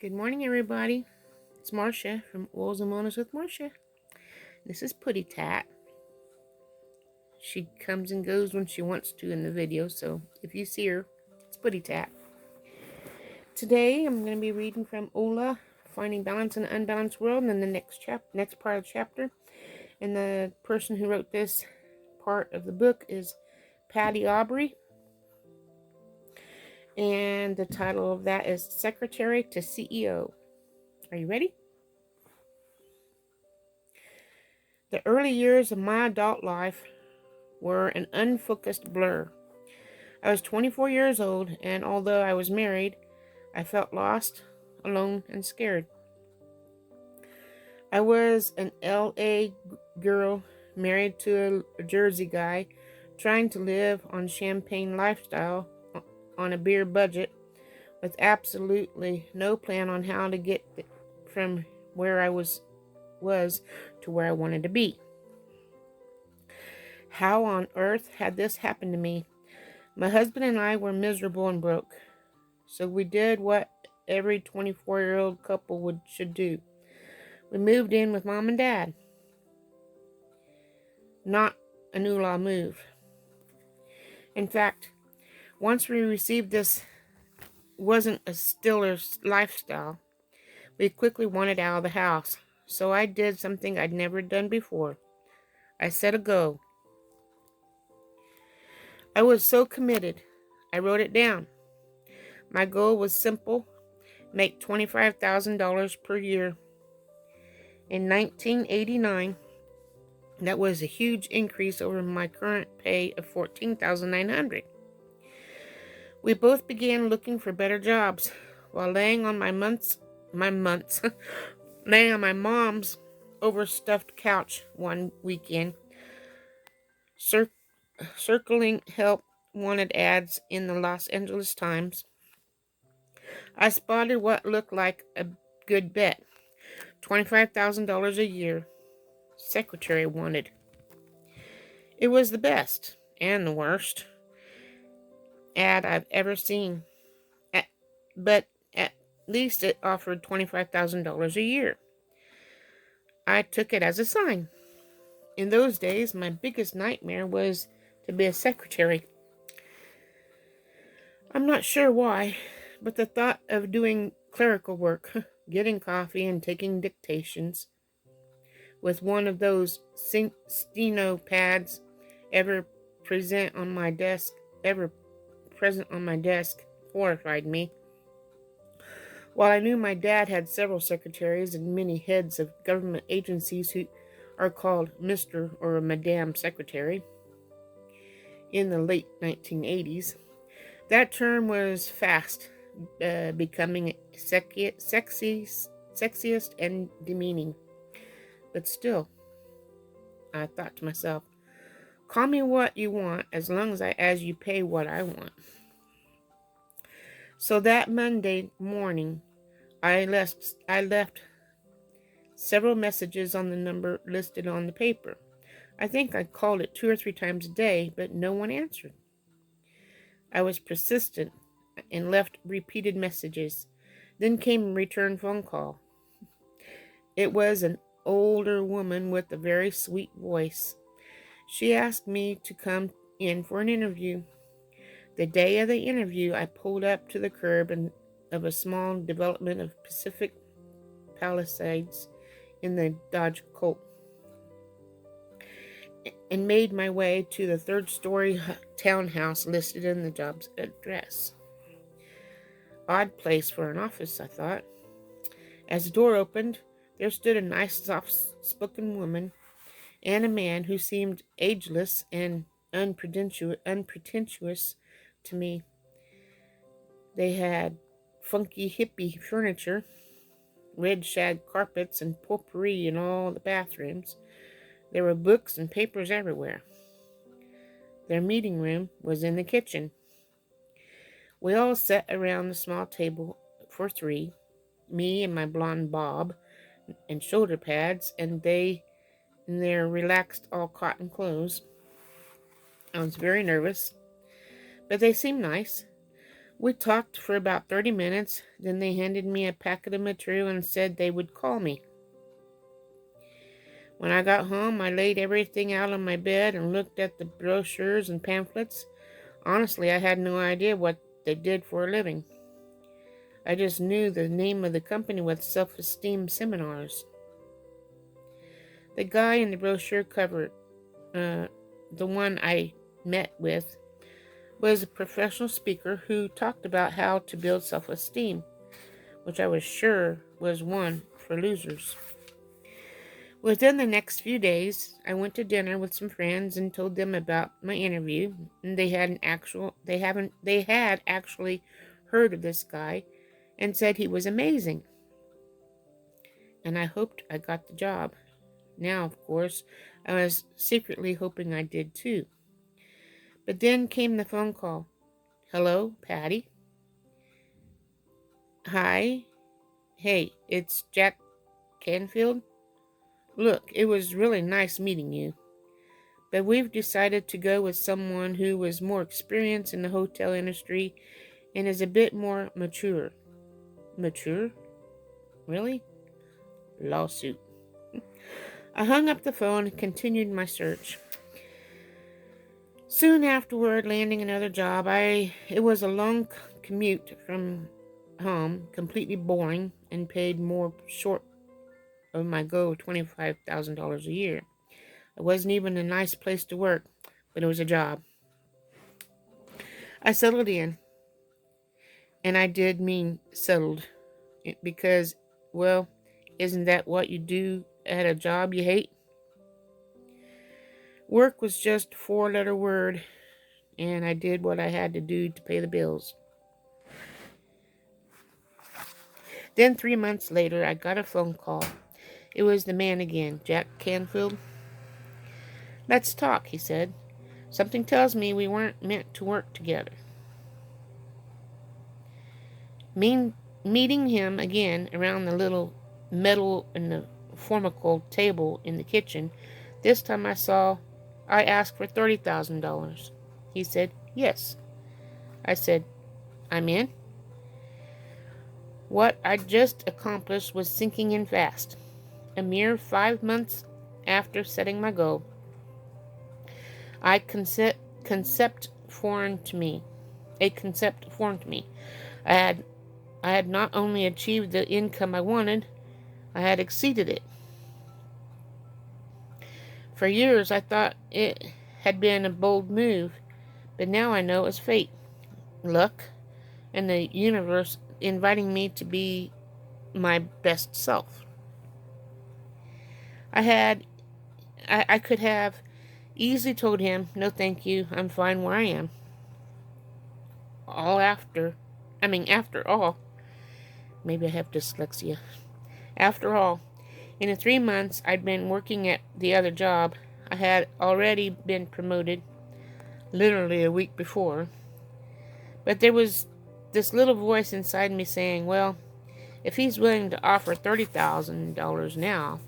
Good morning, everybody. It's Marcia from Oils and Wellness with Marcia. This is Putty Tat. She comes and goes when she wants to in the video, so if you see her, it's Putty Tat. Today, I'm going to be reading from Ola, Finding Balance in an Unbalanced World, and then the next part of the chapter. And the person who wrote this part of the book is Patty Aubery. And the title of that is Secretary to CEO. Are you ready? The early years of my adult life were an unfocused blur. I was 24 years old, and although I was married, I felt lost, alone, and scared. I was an LA girl married to a Jersey guy, trying to live on champagne lifestyle on a beer budget, with absolutely no plan on how to get from where I was to where I wanted to be. How on earth had this happened to me? My husband and I were miserable and broke, so we did what every 24-year-old couple should do. We moved in with Mom and Dad. Not a new law move. In fact, once we received this wasn't a stiller lifestyle, we quickly wanted out of the house. So I did something I'd never done before. I set a goal. I was so committed, I wrote it down. My goal was simple: make $25,000 per year. In 1989, that was a huge increase over my current pay of $14,900. We both began looking for better jobs while laying on my laying on my mom's overstuffed couch one weekend, circling help wanted ads in the Los Angeles Times. I spotted what looked like a good bet: $25,000 a year. Secretary wanted. It was the best and the worst ad I've ever seen, but at least it offered $25,000 a year. I took it as a sign. In those days, my biggest nightmare was to be a secretary. I'm not sure why, but the thought of doing clerical work, getting coffee and taking dictations, with one of those steno pads ever present on my desk, horrified me. While I knew my dad had several secretaries and many heads of government agencies who are called Mr. or Madame Secretary in the late 1980s, that term was fast becoming sexiest and demeaning. But still, I thought to myself, call me what you want as long as you pay what I want. So that Monday morning, I left several messages on the number listed on the paper. I think I called it 2 or 3 times a day, but no one answered. I was persistent and left repeated messages. Then came a return phone call. It was an older woman with a very sweet voice. She asked me to come in for an interview. The day of the interview, I pulled up to the curb of a small development of Pacific Palisades in the Dodge Colt and made my way to the 3rd-story townhouse listed in the job's address. Odd place for an office, I thought. As the door opened, there stood a nice, soft-spoken woman and a man who seemed ageless and unpretentious to me. They had funky hippie furniture, red shag carpets, and potpourri in all the bathrooms. There were books and papers everywhere. Their meeting room was in the kitchen. We all sat around the small table for 3, me and my blonde bob and shoulder pads, and they in their relaxed all-cotton clothes. I was very nervous, but they seemed nice. We talked for about 30 minutes, then they handed me a packet of material and said they would call me. When I got home, I laid everything out on my bed and looked at the brochures and pamphlets. Honestly, I had no idea what they did for a living. I just knew the name of the company was Self-Esteem Seminars. The guy in the brochure cover, the one I met with, was a professional speaker who talked about how to build self-esteem, which I was sure was one for losers. Within the next few days, I went to dinner with some friends and told them about my interview, and they had actually heard of this guy and said he was amazing. And I hoped I got the job. Now, of course, I was secretly hoping I did too. But then came the phone call. Hello, Patty. Hi. Hey, it's Jack Canfield. Look, it was really nice meeting you. But we've decided to go with someone who was more experienced in the hotel industry and is a bit more mature. Mature? Really? Lawsuit. I hung up the phone and continued my search. Soon afterward, landing another job, it was a long commute from home, completely boring, and paid more short of my goal of $25,000 a year. It wasn't even a nice place to work, but it was a job. I settled in, and I did mean settled, because, well, isn't that what you do at a job you hate? Work was just a four-letter word, and I did what I had to do to pay the bills. Then 3 months later, I got a phone call. It was the man again, Jack Canfield. Let's talk, he said. Something tells me we weren't meant to work together. Meeting him again around the little metal and the formical table in the kitchen, this time I asked for $30,000. He said, yes. I said, I'm in. What I'd just accomplished was sinking in fast. A mere 5 months after setting my goal, a concept foreign to me. I had not only achieved the income I wanted, I had exceeded it. For years I thought it had been a bold move, but now I know it was fate, luck, and the universe inviting me to be my best self. I could have easily told him, no thank you, I'm fine where I am. After all, maybe I have dyslexia. After all, in the 3 months I'd been working at the other job, I had already been promoted, literally a week before. But there was this little voice inside me saying, well, if he's willing to offer $30,000 now,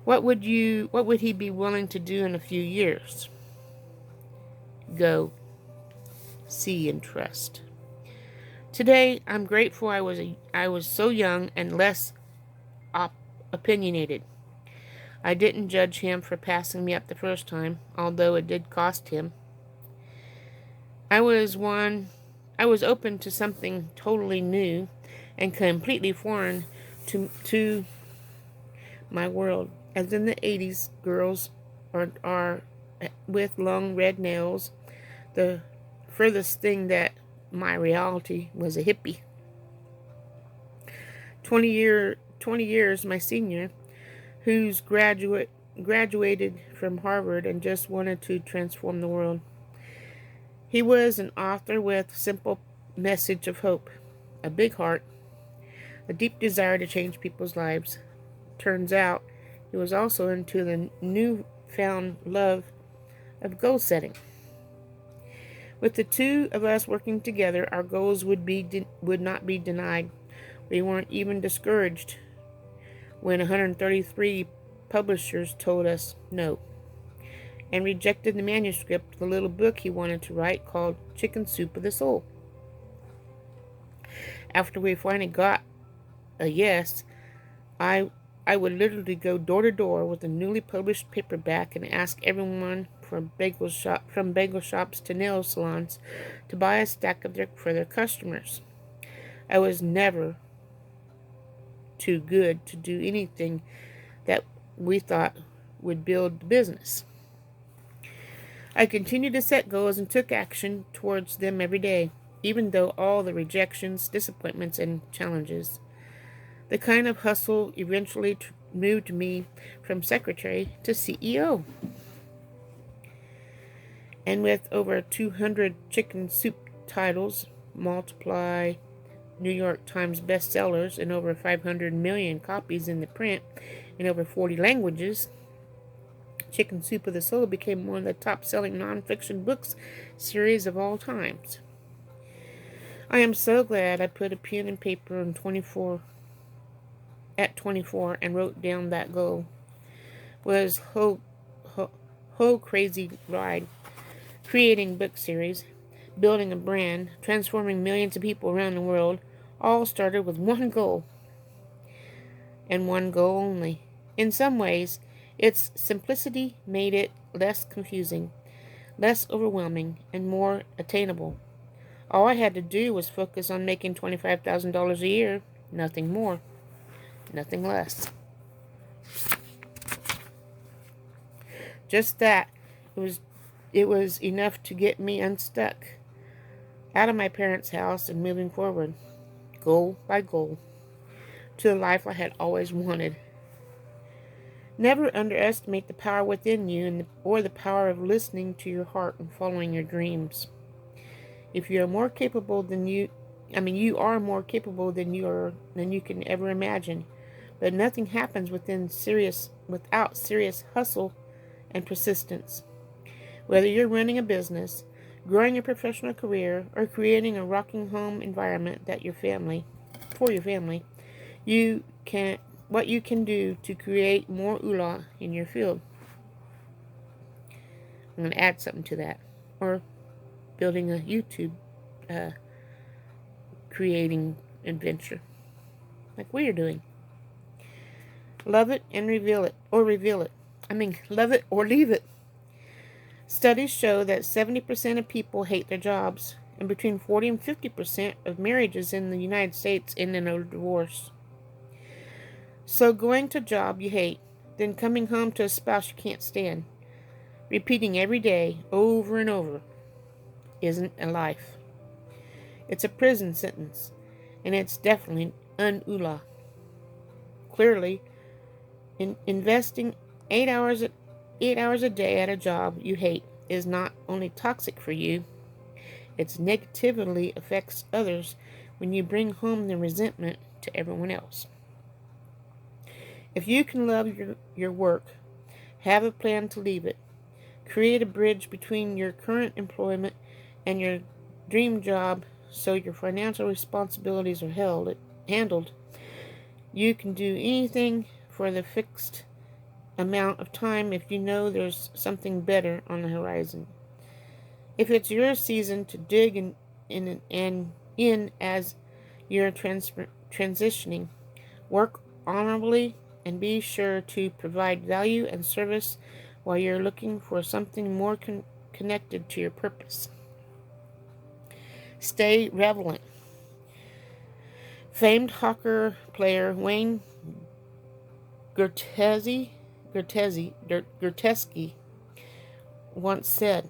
what would he be willing to do in a few years? Go, see, and trust. Today, I'm grateful I was so young and less opinionated. I didn't judge him for passing me up the first time, although it did cost him. I was open to something totally new and completely foreign to my world. As in the 80s, girls are with long red nails. The furthest thing that my reality was a hippie. 20 years my senior, who's graduated from Harvard and just wanted to transform the world. He was an author with a simple message of hope, a big heart, a deep desire to change people's lives. Turns out he was also into the newfound love of goal setting. With the two of us working together, our goals would not be denied. We weren't even discouraged when 133 publishers told us no and rejected the manuscript of the little book he wanted to write called Chicken Soup of the Soul. After we finally got a yes, I I would literally go door to door with a newly published paperback and ask everyone from bagel shops to nail salons to buy a stack for their customers. I was never too good to do anything that we thought would build the business. I continued to set goals and took action towards them every day, even though all the rejections, disappointments, and challenges. The kind of hustle eventually moved me from secretary to CEO. And with over 200 chicken soup titles, multiply New York Times bestsellers, and over 500 million copies in the print in over 40 languages, Chicken Soup of the Soul became one of the top-selling nonfiction books series of all times. I am so glad I put a pen and paper at 24 and wrote down that goal. Was whole crazy ride, creating book series, building a brand, transforming millions of people around the world, all started with one goal, and one goal only. In some ways, its simplicity made it less confusing, less overwhelming, and more attainable. All I had to do was focus on making $25,000 a year, nothing more, nothing less. Just that, it was enough to get me unstuck, out of my parents' house and moving forward, goal by goal, to the life I had always wanted. Never underestimate the power within you or the power of listening to your heart and following your dreams. If you are more capable than you are more capable than you can ever imagine. But nothing happens without serious hustle and persistence. Whether you're running a business, growing a professional career, or creating a rocking home environment for your family, what you can do to create more oolah in your field. I'm going to add something to that. Or building a YouTube creating adventure, like we are doing. Love it and reveal it. Love it or leave it. Studies show that 70% of people hate their jobs, and between 40 and 50% of marriages in the United States end in a divorce. So going to a job you hate, then coming home to a spouse you can't stand, repeating every day, over and over, isn't a life. It's a prison sentence, and it's definitely un-oolah. Clearly, investing 8 hours a day at a job you hate is not only toxic for you, it negatively affects others when you bring home the resentment to everyone else. If you can love your work, have a plan to leave it, create a bridge between your current employment and your dream job so your financial responsibilities are handled, you can do anything for the fixed amount of time if you know there's something better on the horizon. If it's your season to dig in as you're transitioning, work honorably and be sure to provide value and service while you're looking for something more connected to your purpose. Stay relevant. Famed hockey player Wayne Gretzky once said,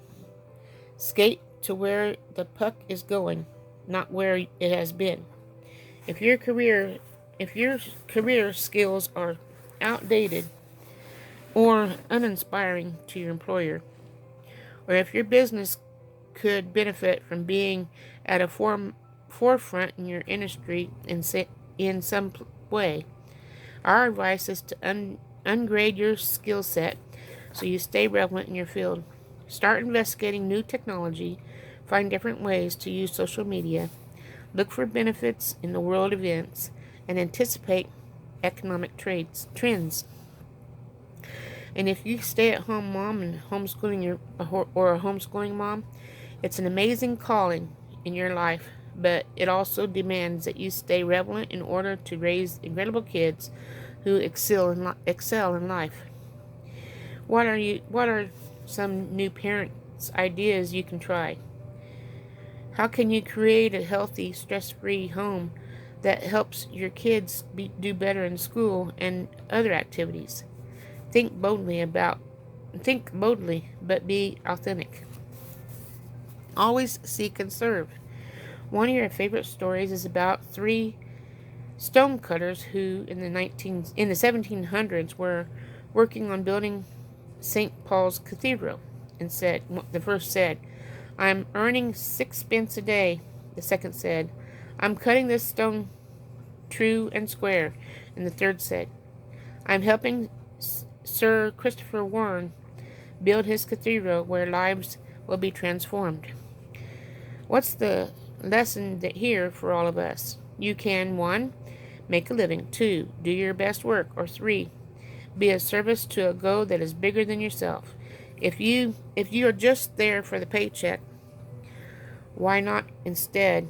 "Skate to where the puck is going, not where it has been." If your career skills are outdated or uninspiring to your employer, or if your business could benefit from being at a forefront in your industry in some way, our advice is to ungrade your skill set so you stay relevant in your field. Start investigating new technology, find different ways to use social media, look for benefits in the world events, and anticipate economic trends. And if you stay-at-home mom and or a homeschooling mom, it's an amazing calling in your life but it also demands that you stay relevant in order to raise incredible kids who excel in life. What are some new parents' ideas you can try? How can you create a healthy, stress-free home that helps your kids do better in school and other activities? Think boldly about Think boldly, but be authentic. Always seek and serve. One of your favorite stories is about three stonecutters who in the 1700s were working on building St. Paul's Cathedral, and the first said, "I'm earning sixpence a day." The second said, "I'm cutting this stone true and square." And the third said, "I'm helping Sir Christopher Warren build his cathedral where lives will be transformed." What's the lesson here for all of us? You can 1. Make a living. 2. Do your best work. Or 3. Be of service to a goal that is bigger than yourself. If you are just there for the paycheck, why not instead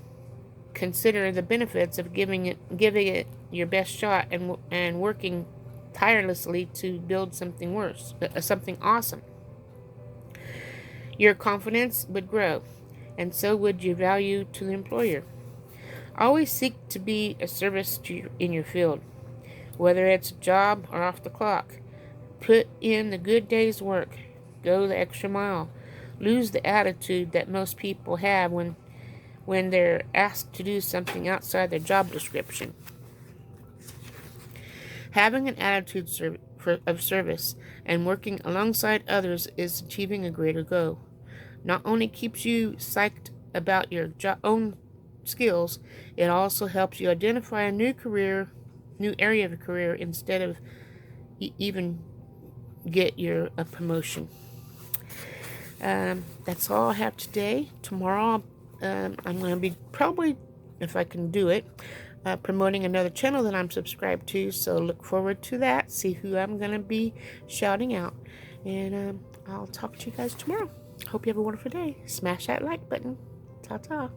consider the benefits of giving it your best shot and working tirelessly to build something awesome? Your confidence would grow, and so would your value to the employer. Always seek to be a service in your field, whether it's a job or off the clock. Put in the good day's work. Go the extra mile. Lose the attitude that most people have when they're asked to do something outside their job description. Having an attitude of service and working alongside others is achieving a greater goal. Not only keeps you psyched about your own skills, it also helps you identify a new area of a career instead of even get a promotion. That's all I have today. Tomorrow, I'm going to be probably, if I can do it, promoting another channel that I'm subscribed to. So look forward to that. See who I'm going to be shouting out. And I'll talk to you guys tomorrow. Hope you have a wonderful day. Smash that like button. Ta-ta.